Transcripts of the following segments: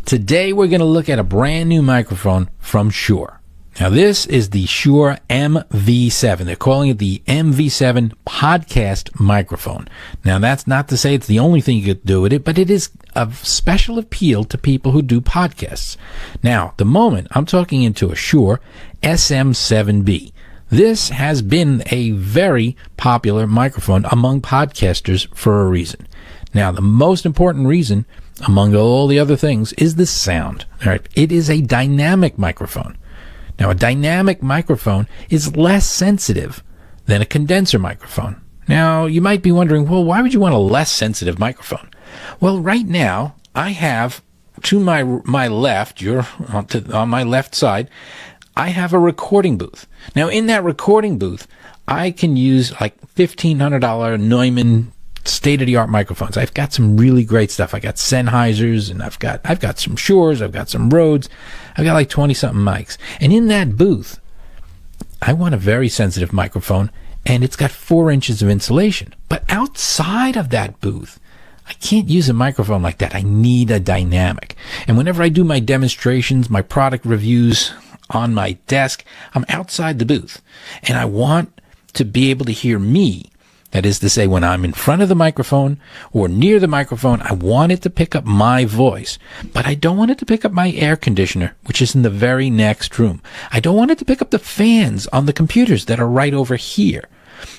Today we're going to look at a brand new microphone from Shure. Now this is the Shure MV7. They're calling it the MV7 podcast microphone. Now that's not to say it's the only thing you could do with it, but it is of special appeal to people who do podcasts. Now, the moment I'm talking into a Shure SM7B. This has been a very popular microphone among podcasters for a reason. Now, the most important reason, among all the other things, is the sound. All right, it is a dynamic microphone. Now, a dynamic microphone is less sensitive than a condenser microphone. Now, you might be wondering, well, why would you want a less sensitive microphone? Well, right now, I have to my left, on my left side, I have a recording booth. Now, in that recording booth, I can use like $1,500 Neumann state-of-the-art microphones. I've got some really great stuff. I got Sennheisers, and I've got some Shures, I've got some Rhodes. I've got like 20-something mics. And in that booth, I want a very sensitive microphone, and it's got 4 inches of insulation. But outside of that booth, I can't use a microphone like that. I need a dynamic. And whenever I do my demonstrations, my product reviews on my desk, I'm outside the booth, and I want to be able to hear me. That is to say, when I'm in front of the microphone or near the microphone, I want it to pick up my voice. But I don't want it to pick up my air conditioner, which is in the very next room. I don't want it to pick up the fans on the computers that are right over here.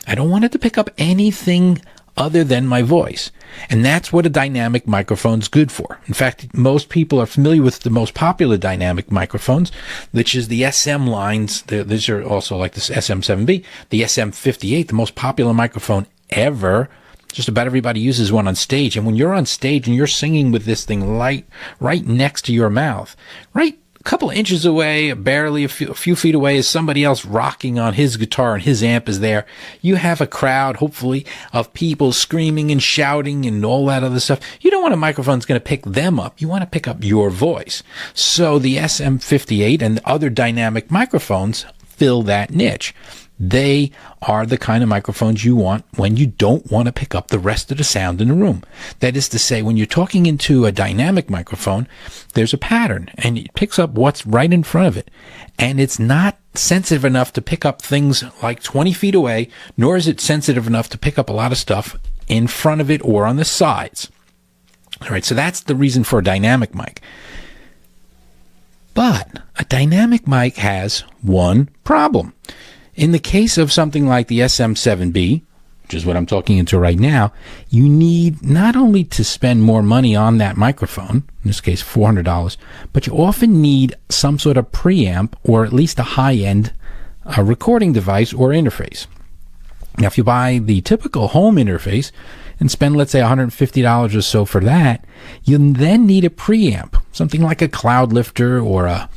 I don't want it to pick up anything other than my voice. And that's what a dynamic microphone's good for. In fact, most people are familiar with the most popular dynamic microphones, which is the SM lines. These are also like this SM7B, the SM58, the most popular microphone ever. Just about everybody uses one on stage. And when you're on stage and you're singing with this thing right next to your mouth, right a couple of inches away, barely a few feet away, is somebody else rocking on his guitar and his amp is there. You have a crowd, hopefully, of people screaming and shouting and all that other stuff. You don't want a microphone that's going to pick them up. You want to pick up your voice. So the SM58 and other dynamic microphones fill that niche. They are the kind of microphones you want when you don't want to pick up the rest of the sound in the room. That is to say, when you're talking into a dynamic microphone, there's a pattern, and it picks up what's right in front of it. And it's not sensitive enough to pick up things like 20 feet away, nor is it sensitive enough to pick up a lot of stuff in front of it or on the sides. All right, so that's the reason for a dynamic mic. But a dynamic mic has one problem. In the case of something like the SM7B, which is what I'm talking into right now, you need not only to spend more money on that microphone, in this case $400, but you often need some sort of preamp or at least a high-end recording device or interface. Now, if you buy the typical home interface and spend, let's say, $150 or so for that, you then need a preamp, something like a Cloud Lifter or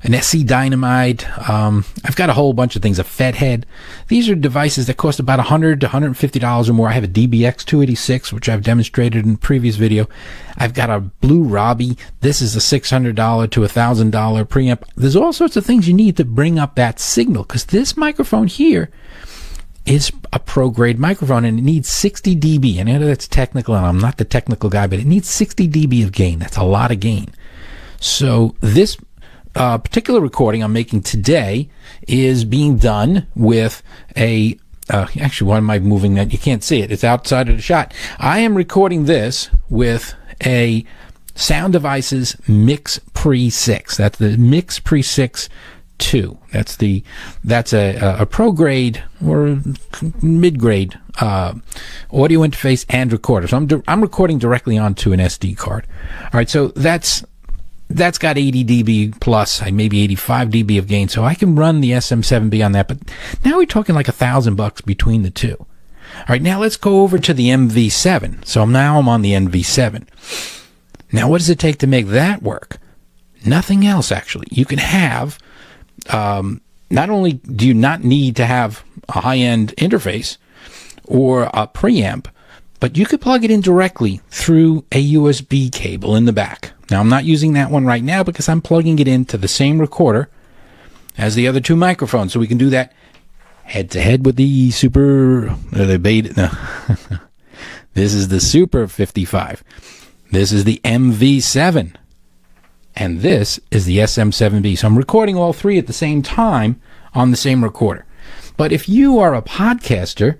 an SC Dynamite. I've got a whole bunch of things, a Fed head. These are devices that cost about $100 to $150 or more. I have a DBX 286, which I've demonstrated in a previous video. I've got a Blue Robbie. This is a $600 to $1,000 preamp. There's all sorts of things you need to bring up that signal, because this microphone here is a pro-grade microphone, and it needs 60 dB. And I know that's technical, and I'm not the technical guy, but it needs 60 dB of gain. That's a lot of gain. So this particular recording I'm making today is being done with a actually, why am I moving that? You can't see it. It's outside of the shot. I am recording this with a Sound Devices Mix Pre 6. That's the Mix Pre 6 2. That's a pro grade or mid grade audio interface and recorder. So I'm recording directly onto an SD card. All right, so that's got 80 dB plus, maybe 85 dB of gain, so I can run the SM7B on that. But now we're talking like $1,000 between the two. All right, now let's go over to the MV7. So now I'm on the MV7. Now, what does it take to make that work? Nothing else, actually. You can have, not only do you not need to have a high-end interface or a preamp, but you could plug it in directly through a USB cable in the back. Now, I'm not using that one right now because I'm plugging it into the same recorder as the other two microphones, so we can do that head-to-head with the This is the Super 55. This is the MV7. and this is the SM7B. So I'm recording all three at the same time on the same recorder. But if you are a podcaster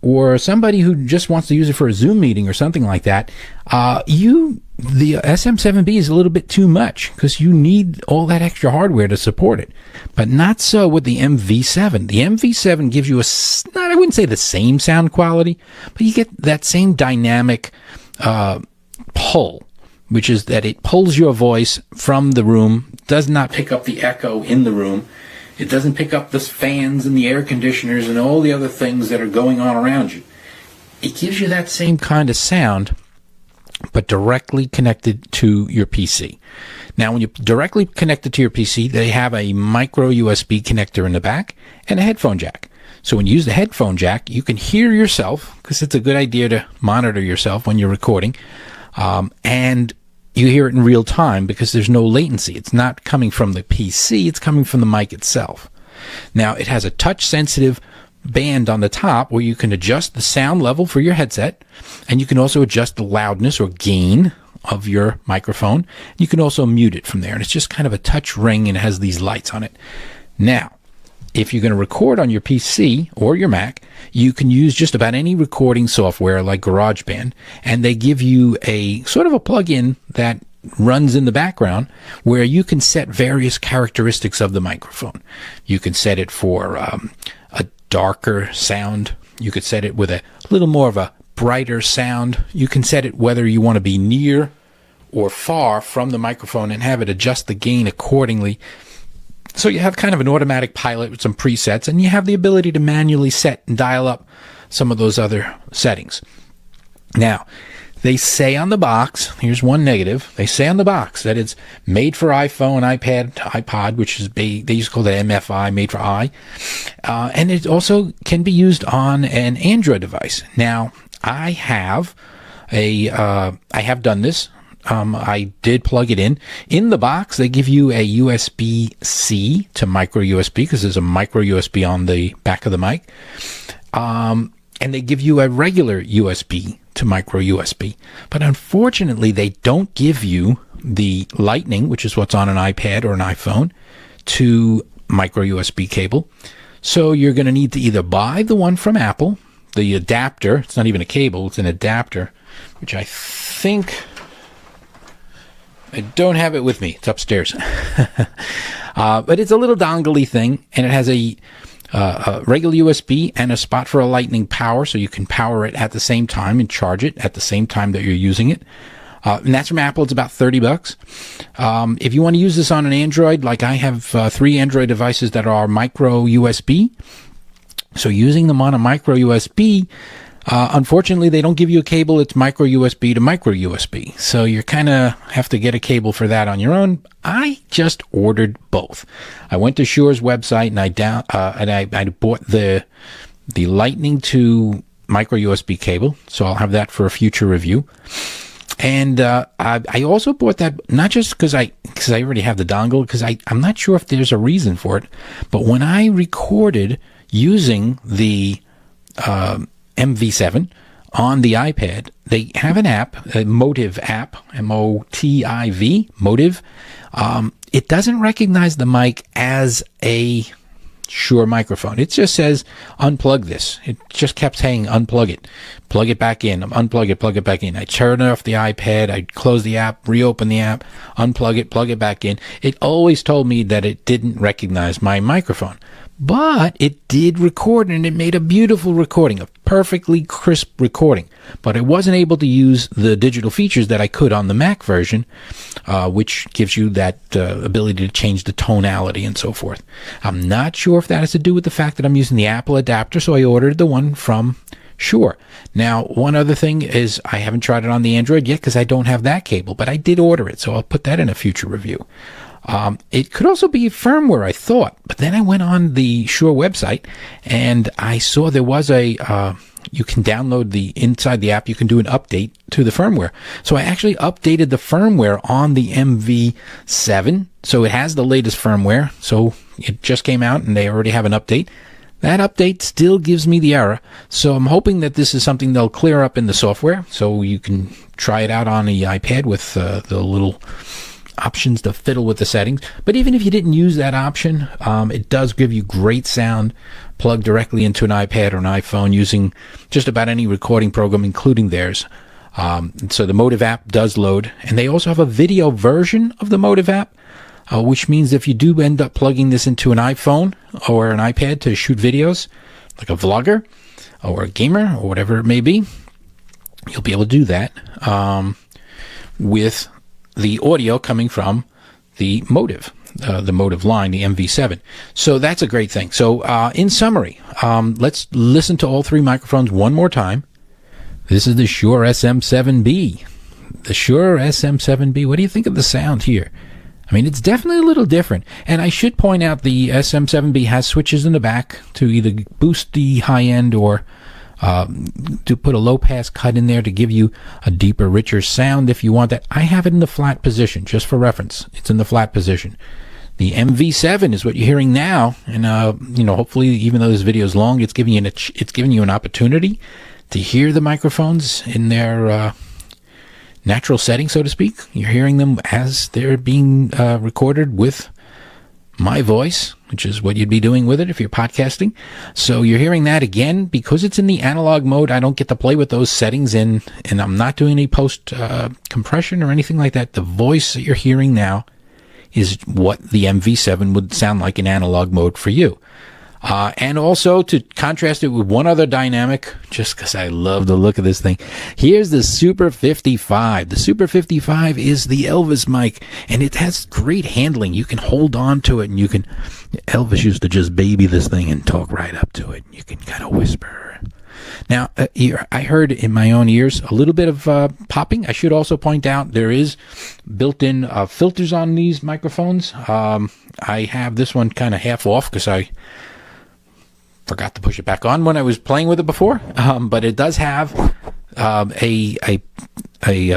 or somebody who just wants to use it for a Zoom meeting or something like that, the SM7B is a little bit too much because you need all that extra hardware to support it. But not so with the MV7. The MV7 gives you I wouldn't say the same sound quality, but you get that same dynamic pull, which is that it pulls your voice from the room, does not pick up the echo in the room. It doesn't pick up the fans and the air conditioners and all the other things that are going on around you. It gives you that same kind of sound, but directly connected to your PC. Now, when you directly connect it to your PC, they have a micro USB connector in the back and a headphone jack. So when you use the headphone jack, you can hear yourself, because it's a good idea to monitor yourself when you're recording, and you hear it in real time because there's no latency. It's not coming from the PC, it's coming from the mic itself. Now, it has a touch-sensitive band on the top where you can adjust the sound level for your headset, and you can also adjust the loudness or gain of your microphone. You can also mute it from there, and it's just kind of a touch ring, and it has these lights on it. Now, if you're going to record on your PC or your Mac, you can use just about any recording software like GarageBand, and they give you a sort of a plug-in that runs in the background where you can set various characteristics of the microphone. You can set it for a darker sound. You could set it with a little more of a brighter sound. You can set it whether you want to be near or far from the microphone and have it adjust the gain accordingly. So you have kind of an automatic pilot with some presets, and you have the ability to manually set and dial up some of those other settings. Now, they say on the box, here's one negative, they say on the box that it's made for iPhone, iPad, iPod, which is, they used to call that MFI, made for I, and it also can be used on an Android device. Now, I have done this. I did plug it in. In the box, they give you a USB-C to micro USB because there's a micro USB on the back of the mic. And they give you a regular USB to micro USB. But unfortunately, they don't give you the Lightning, which is what's on an iPad or an iPhone, to micro USB cable. So you're going to need to either buy the one from Apple, the adapter. It's not even a cable, it's an adapter, which I think... I don't have it with me. It's upstairs. But it's a little dongle-y thing, and it has a regular USB and a spot for a lightning power, so you can power it at the same time and charge it at the same time that you're using it. And that's from Apple. It's about $30. If you want to use this on an Android, like I have 3 Android devices that are micro USB, so using them on a micro USB, unfortunately, they don't give you a cable. It's micro USB to micro USB. So you kind of have to get a cable for that on your own. I just ordered both. I went to Shure's website and I bought the Lightning to micro USB cable. So I'll have that for a future review. And I also bought that not just because I already have the dongle, because I'm not sure if there's a reason for it. But when I recorded using the MV7 on the iPad, they have an app, a Motive app, M-O-T-I-V, Motive. It doesn't recognize the mic as a Shure microphone. It just says, unplug this. It just kept saying, unplug it, plug it back in, unplug it, plug it back in. I turn off the iPad, I close the app, reopen the app, unplug it, plug it back in. It always told me that it didn't recognize my microphone. But it did record, and it made a beautiful recording, a perfectly crisp recording. But it wasn't able to use the digital features that I could on the Mac version, which gives you that ability to change the tonality and so forth. I'm not sure if that has to do with the fact that I'm using the Apple adapter, so I ordered the one from Shure. Now, one other thing is I haven't tried it on the Android yet because I don't have that cable, but I did order it, so I'll put that in a future review. It could also be firmware, I thought, but then I went on the Shure website and I saw there was you can download inside the app, you can do an update to the firmware. So I actually updated the firmware on the MV7. So it has the latest firmware. So it just came out and they already have an update. That update still gives me the error. So I'm hoping that this is something they'll clear up in the software so you can try it out on the iPad with the little options to fiddle with the settings. But even if you didn't use that option, it does give you great sound plugged directly into an iPad or an iPhone using just about any recording program, including theirs. So the Motive app does load, and they also have a video version of the Motive app, which means if you do end up plugging this into an iPhone or an iPad to shoot videos, like a vlogger or a gamer or whatever it may be, you'll be able to do that with the audio coming from the Motive line, the MV7. So that's a great thing. So in summary, let's listen to all three microphones one more time. This is the Shure SM7B. The Shure SM7B. What do you think of the sound here? I mean, it's definitely a little different. And I should point out the SM7B has switches in the back to either boost the high end or to put a low pass cut in there to give you a deeper, richer sound if you want that. I have it in the flat position, just for reference. It's in the flat position. The MV7 is what you're hearing now, and hopefully, even though this video is long, it's giving you an opportunity to hear the microphones in their natural setting, so to speak. You're hearing them as they're being recorded with my voice, which is what you'd be doing with it if you're podcasting. So you're hearing that again. Because it's in the analog mode, I don't get to play with those settings and I'm not doing any post compression or anything like that. The voice that you're hearing now is what the MV7 would sound like in analog mode for you. And also to contrast it with one other dynamic, just because I love the look of this thing, here's the Super 55. The Super 55 is the Elvis mic, and it has great handling. You can hold on to it, and Elvis used to just baby this thing and talk right up to it. You can kind of whisper. Now, I heard in my own ears a little bit of popping. I should also point out there is built-in filters on these microphones. I have this one kind of half off because I forgot to push it back on when I was playing with it before, but it does have a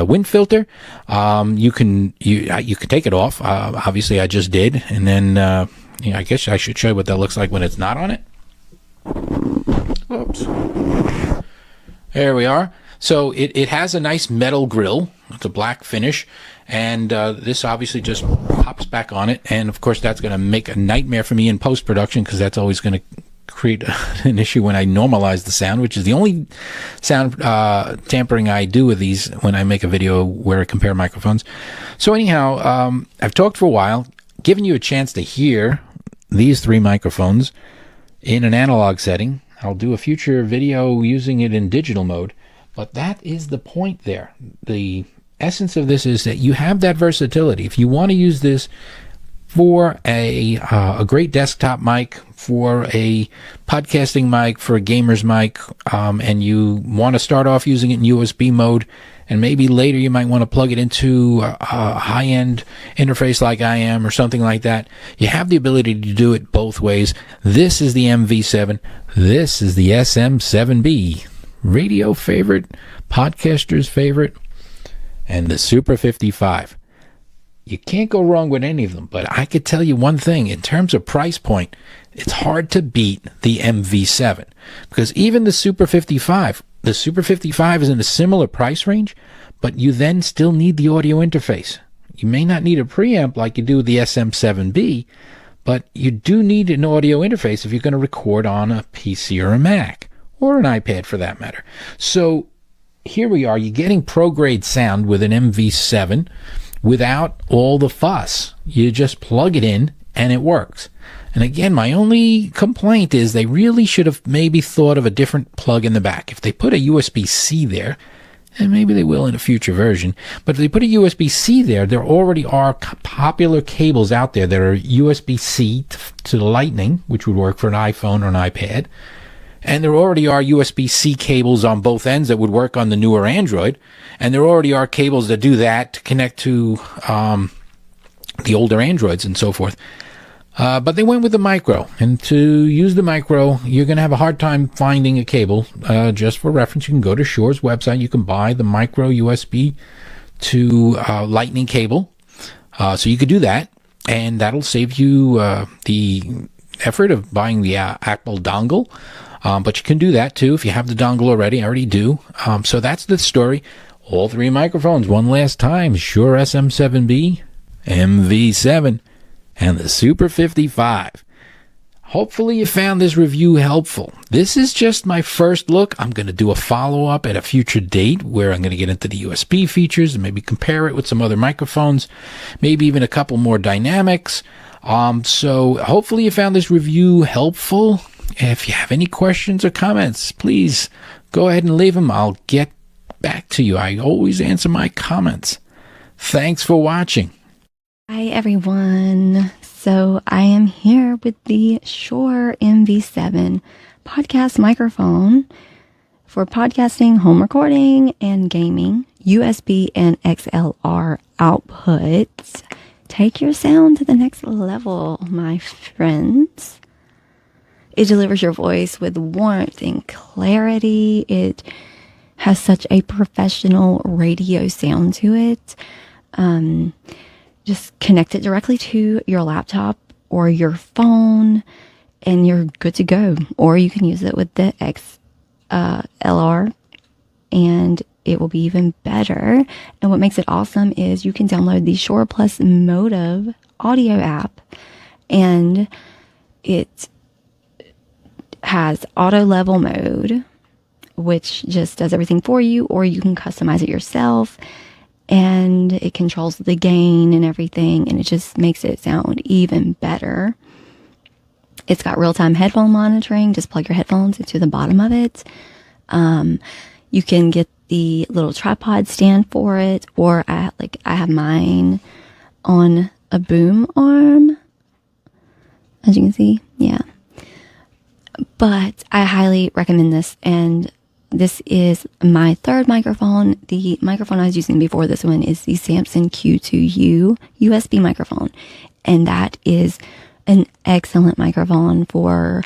wind filter. You can take it off. Obviously, I just did, and then I guess I should show you what that looks like when it's not on it. Oops. There we are. So it has a nice metal grill. It's a black finish, and this obviously just pops back on it. And of course, that's going to make a nightmare for me in post production because that's always going to create an issue when I normalize the sound, which is the only sound tampering I do with these when I make a video where I compare microphones. So anyhow, I've talked for a while, given you a chance to hear these three microphones in an analog setting. I'll do a future video using it in digital mode, but that is the point there. The essence of this is that you have that versatility. If you want to use this for a great desktop mic, for a podcasting mic, for a gamer's mic, and you want to start off using it in USB mode, and maybe later you might want to plug it into a high-end interface like I am or something like that, you have the ability to do it both ways. This is the MV7. This is the SM7B. Radio favorite, podcaster's favorite, and the Super 55. You can't go wrong with any of them, but I could tell you one thing. In terms of price point, it's hard to beat the MV7 because even the Super 55 is in a similar price range, but you then still need the audio interface. You may not need a preamp like you do with the SM7B, but you do need an audio interface if you're going to record on a PC or a Mac or an iPad for that matter. So here we are. You're getting pro-grade sound with an MV7 without all the fuss. You just plug it in and it works. And again, my only complaint is they really should have maybe thought of a different plug in the back. If they put a USB-C there, and maybe they will in a future version, but if they put a USB-C there, there already are popular cables out there that are USB-C to the Lightning, which would work for an iPhone or an iPad. And there already are USB-C cables on both ends that would work on the newer Android. And there already are cables that do that to connect to the older Androids and so forth. But they went with the micro. And to use the micro, you're going to have a hard time finding a cable. Just for reference, you can go to Shure's website. You can buy the micro USB to Lightning cable. So you could do that. And that'll save you the effort of buying the Apple dongle. But you can do that too if you have the dongle already. I already do. So that's the story. All three microphones, one last time. Shure SM7B MV7 and the Super 55. Hopefully you found this review helpful. This is just my first look. I'm going to do a follow-up at a future date where I'm going to get into the USB features and maybe compare it with some other microphones, maybe even a couple more dynamics. So hopefully you found this review helpful. If you have any questions or comments, please go ahead and leave them. I'll get back to you. I always answer my comments. Thanks for watching. Hi everyone. So I am here with the Shure MV7 podcast microphone for podcasting, home recording, and gaming. USB and XLR outputs. Take your sound to the next level, my friends. It delivers your voice with warmth and clarity. It has such a professional radio sound to it. Just connect it directly to your laptop or your phone and you're good to go. Or you can use it with the XLR and it will be even better. And what makes it awesome is you can download the Shure Plus Motive audio app, and it has auto level mode, which just does everything for you, or you can customize it yourself. And it controls the gain and everything, and it just makes it sound even better. It's got real-time headphone monitoring. Just plug your headphones into the bottom of it. You can get the little tripod stand for it, or I have mine on a boom arm, as you can see. Yeah. But I highly recommend this, and this is my third microphone. The microphone I was using before this one is the Samson Q2U USB microphone. And that is an excellent microphone for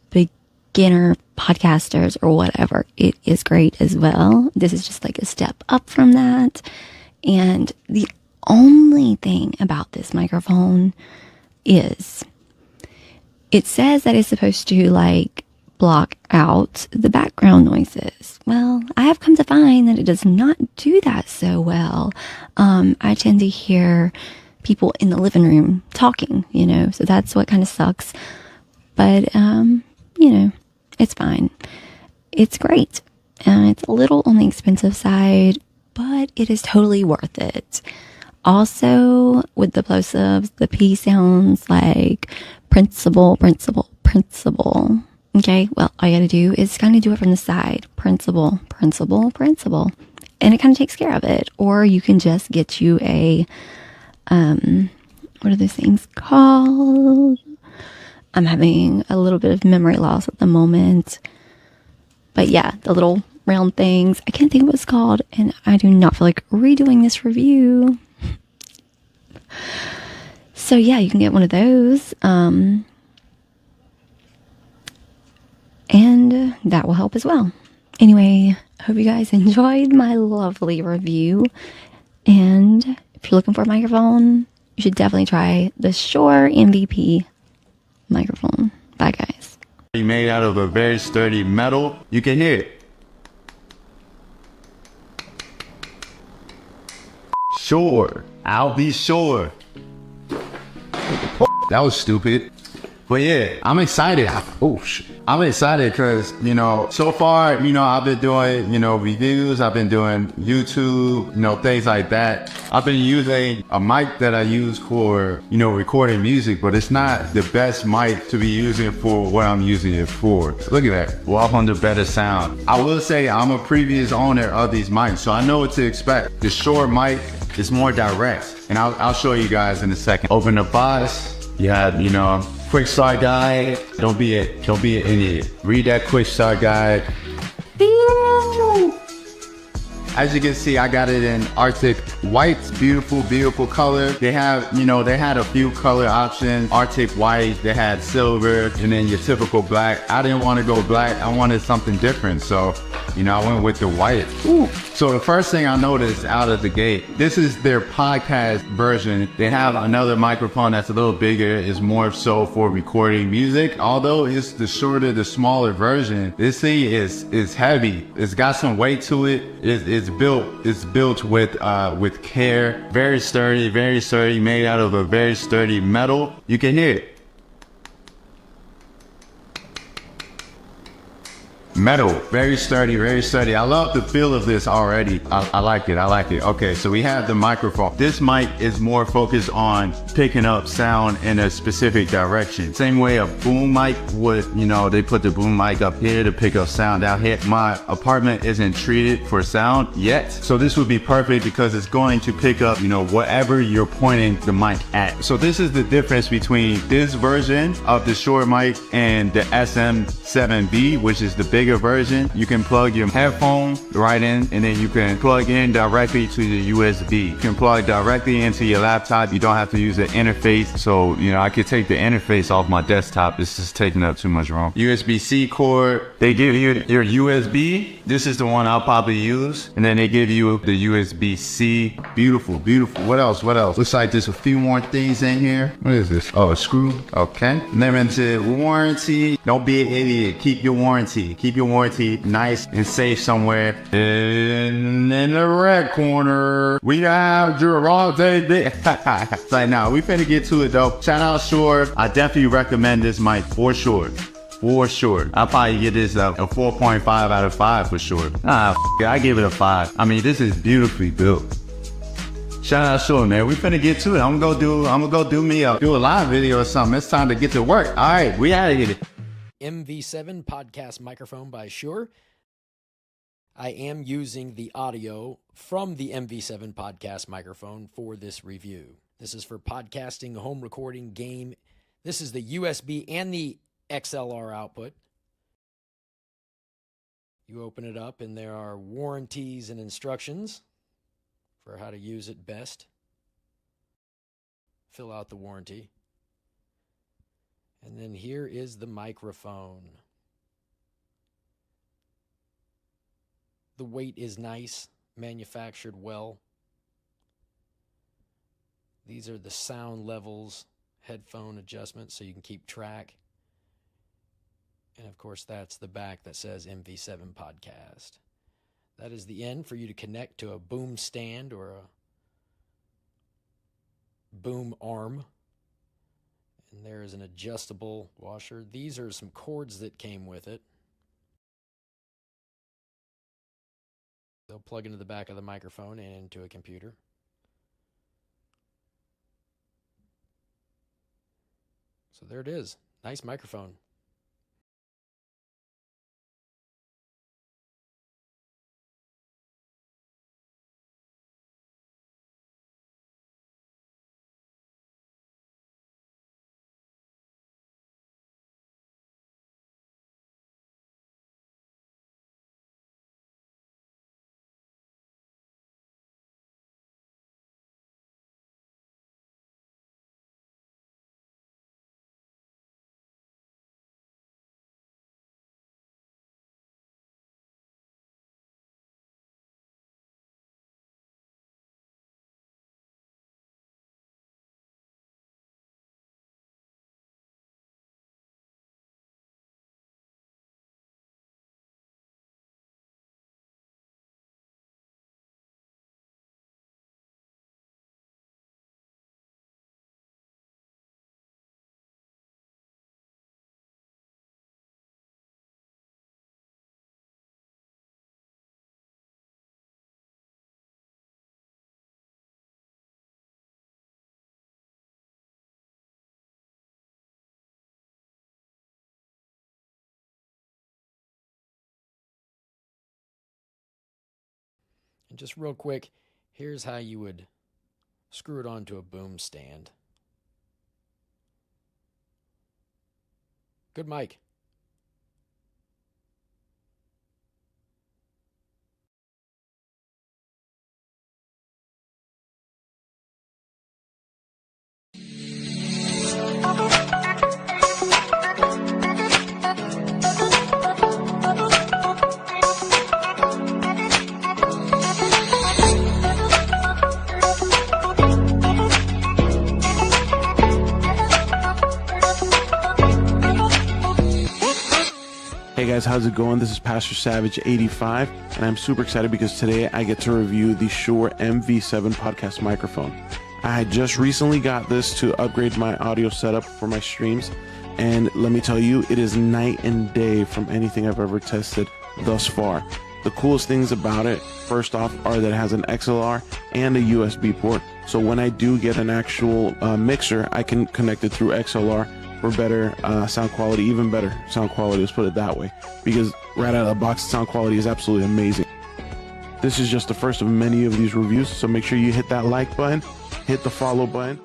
beginner podcasters or whatever. It is great as well. This is just like a step up from that. And the only thing about this microphone is it says that it's supposed to block out the background noises. Well, I have come to find that it does not do that so well. I tend to hear people in the living room talking, so that's what kind of sucks. But, it's fine. It's great. It's a little on the expensive side, but it is totally worth it. Also, with the plosives, the P sounds like principal. Okay, well, all you gotta do is kind of do it from the side. Principal. And it kind of takes care of it. Or you can just get you a, what are those things called? I'm having a little bit of memory loss at the moment. But yeah, the little round things. I can't think of what it's called, and I do not feel like redoing this review. So yeah, you can get one of those. And that will help as well. Anyway, I hope you guys enjoyed my lovely review. And if you're looking for a microphone, you should definitely try the Shure MVP microphone. Bye, guys. Made out of a very sturdy metal. You can hear it. Sure. I'll be sure. That was stupid. But yeah, I'm excited. I'm excited because, so far, I've been doing, reviews. I've been doing YouTube, things like that. I've been using a mic that I use for, recording music, but it's not the best mic to be using for what I'm using it for. Look at that. Welcome to better sound. I will say I'm a previous owner of these mics, so I know what to expect. The Shure mic is more direct, and I'll show you guys in a second. Open the box. You have, quick start guide. Don't be an idiot. Read that quick start guide. As you can see, I got it in Arctic white. Beautiful color. They have, they had a few color options. Arctic white, they had silver, and then your typical black. I didn't want to go black. I wanted something different. So, I went with the white. Ooh. So the first thing I noticed out of the gate, this is their podcast version. They have another microphone that's a little bigger. It's more so for recording music. Although it's the shorter, the smaller version, this thing is heavy. It's got some weight to it. It's built with care. Very sturdy, made out of a very sturdy metal. You can hear it. Metal, very sturdy, very sturdy. I love the feel of this already. I like it, I like it. Okay, so we have the microphone. This mic is more focused on picking up sound in a specific direction. Same way a boom mic would, you know, they put the boom mic up here to pick up sound out here. My apartment isn't treated for sound yet. So this would be perfect because it's going to pick up, you know, whatever you're pointing the mic at. So this is the difference between this version of the Shure mic and the SM7B, which is the bigger version. You can plug your headphone right in, and then you can plug in directly to the USB. You can plug directly into your laptop. You don't have to use the interface. So, you know, I could take the interface off my desktop. This is taking up too much room. USB-C cord. They give you your USB. This is the one I'll probably use. And then they give you the USB-C. Beautiful, beautiful. What else? What else? Looks like there's a few more things in here. What is this? Oh, a screw. Okay. Limited warranty. Don't be an idiot. Keep your warranty. Keep your warranty nice and safe somewhere. In the red corner, we have Gerard. It's like, nah, we finna get to it though. Shout out Shure. I definitely recommend this mic for sure. For sure. I'll probably give this a 4.5 out of 5 for sure. Nah, I give it a 5. I mean, this is beautifully built. Shout out Shure, man. We finna get to it. I'm gonna go do a live video or something. It's time to get to work. All right, we out of here. MV7 podcast microphone by Shure. I am using the audio from the MV7 podcast microphone for this review. This is for podcasting, home recording, game. This is the USB and the XLR output. You open it up and there are warranties and instructions for how to use it best. Fill out the warranty. And then here is the microphone. The weight is nice, manufactured well. These are the sound levels, headphone adjustments so you can keep track. And of course, that's the back that says MV7 Podcast. That is the end for you to connect to a boom stand or a boom arm. And there is an adjustable washer. These are some cords that came with it. They'll plug into the back of the microphone and into a computer. So there it is. Nice microphone. And just real quick, here's how you would screw it onto a boom stand. Good mic. guys, how's it going? This is Pastor Savage 85, and I'm super excited because today I get to review the Shure MV7 podcast microphone. I had just recently got this to upgrade my audio setup for my streams, and let me tell you, it is night and day from anything I've ever tested thus far. The coolest things about it, first off, are that it has an XLR and a USB port, so when I do get an actual mixer, I can connect it through XLR for better sound quality, even better sound quality, let's put it that way, because right out of the box, the sound quality is absolutely amazing. This is just the first of many of these reviews, so make sure you hit that like button, hit the follow button.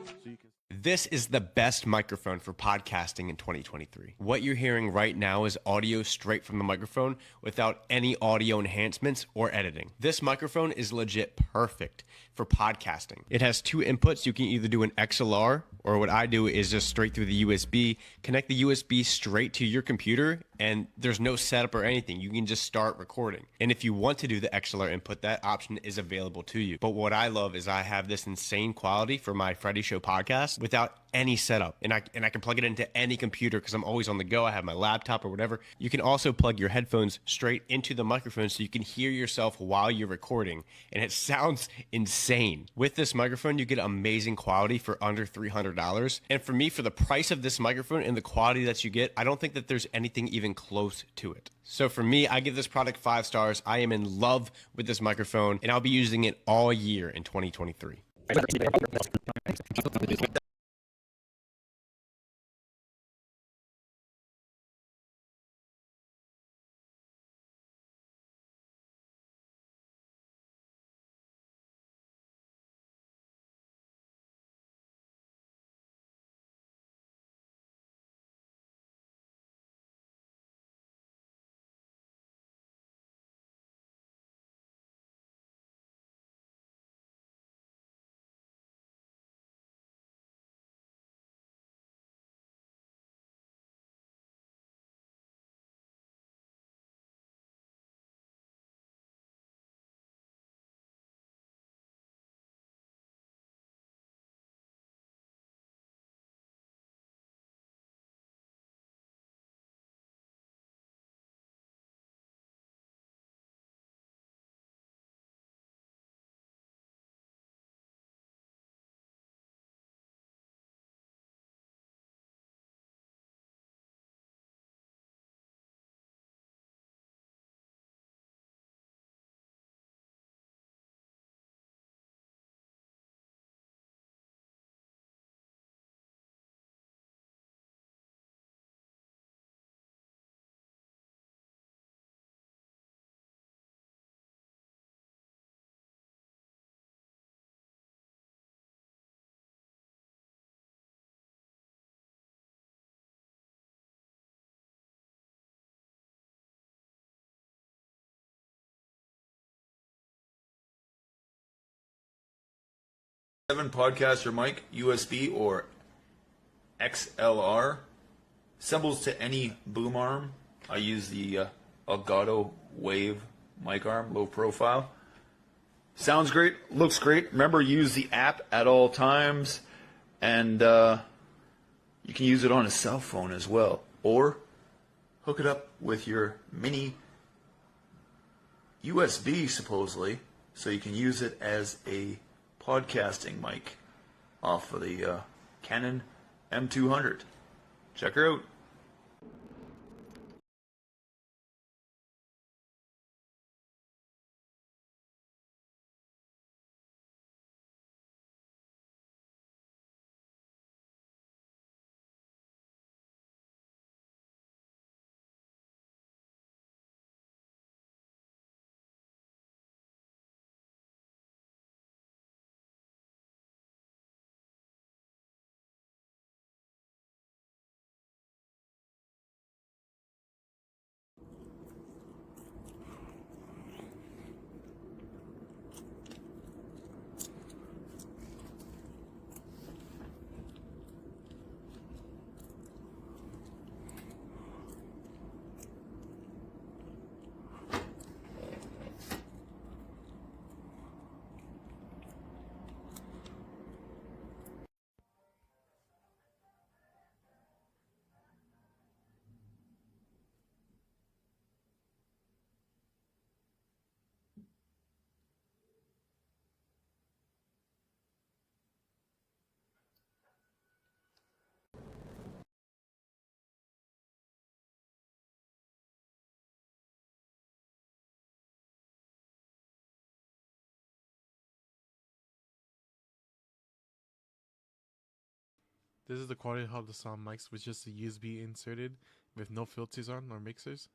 This is the best microphone for podcasting in 2023. What you're hearing right now is audio straight from the microphone without any audio enhancements or editing. This microphone is legit perfect for podcasting. It has two inputs. You can either do an XLR, or what I do is just straight through the USB, connect the USB straight to your computer, and there's no setup or anything. You can just start recording. And if you want to do the XLR input, that option is available to you. But what I love is I have this insane quality for my Friday Show podcast without any setup, and I can plug it into any computer because I'm always on the go. I have my laptop or whatever. You can also plug your headphones straight into the microphone so you can hear yourself while you're recording, and it sounds insane. With this microphone, you get amazing quality for under $300, and for me, for the price of this microphone and the quality that you get, I don't think that there's anything even close to it. So for me, I give this product 5 stars. I am in love with this microphone, and I'll be using it all year in 2023. Podcaster mic, USB or XLR. Assembles to any boom arm. I use the Elgato Wave mic arm, low profile. Sounds great, looks great. Remember, use the app at all times, and you can use it on a cell phone as well, or hook it up with your mini USB, supposedly, so you can use it as a podcasting mic off of the Canon M200. Check her out. This is the quality of how the sound mics with just a USB inserted with no filters on or mixers.